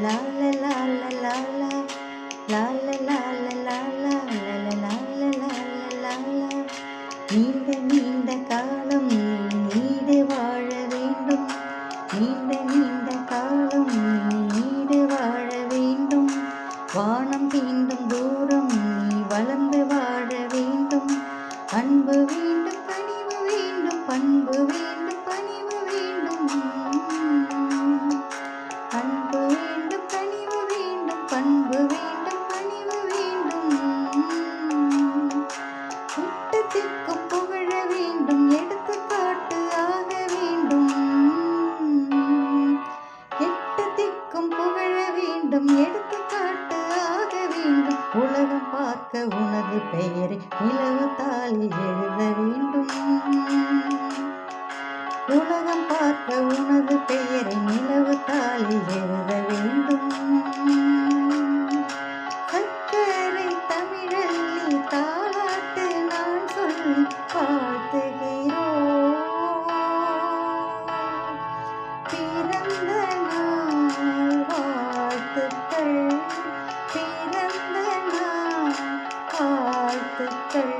லா லா லா லா லா லா லா லா லா லா லா லா. நீண்ட நீண்ட காலம் நீ நீடு வாழ வேண்டும், நீண்ட நீண்ட காலம் நீ நீடு வாழ வேண்டும். வானம் தீண்டும் தூரம் நீ வளர்ந்து வாழ வேண்டும். அன்பு வேண்டும், பணிவு வேண்டும், பண்பு வேண்டும், பணிவு வேண்டும். அன்பு வேண்டும், பணிவு வேண்டும், பண்பு வேண்டும், பணிவு வேண்டும். திக்கும் புகழ வேண்டும், எடுத்துக்காட்டு ஆக வேண்டும். எட்டு திக்கும் புகழ வேண்டும், எடுத்துக்காட்டு ஆக வேண்டும். உலகம் பார்க்க உனது பெயரை நிலவு தாளில் எழுத வேண்டும். உலகம் பார்க்க உனது பெயரை நிலவு தாளில் எழுத வேண்டும். சக்கரை தமிழல்லி தாலாட்டு நான் சொல்லி வாழ்த்துகிறோம். பிறந்த நாள் வாழ்த்துக்கள், பிறந்த நாள் வாழ்த்துக்கள்,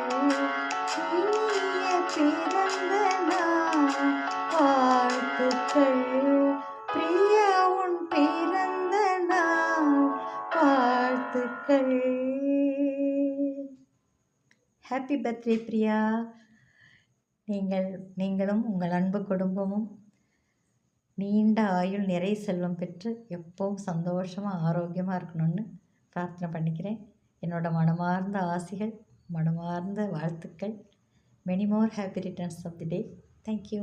இனிய பிறந்த நாள் வாழ்த்துக்கள். பிரியா உன் பிறந்த நாள் வாழ்த்துக்கள். Happy birthday Priya. நீங்களும் உங்கள் அன்பு குடும்பமும் நீண்ட ஆயுள் நிறை செல்வம் பெற்று எப்பவும் சந்தோஷமாக ஆரோக்கியமாக இருக்கணும்னு பிரார்த்தனை பண்ணிக்கிறேன். என்னோட மனமார்ந்த ஆசிகள், மனமார்ந்த வாழ்த்துக்கள். Many more happy returns of the day. Thank you.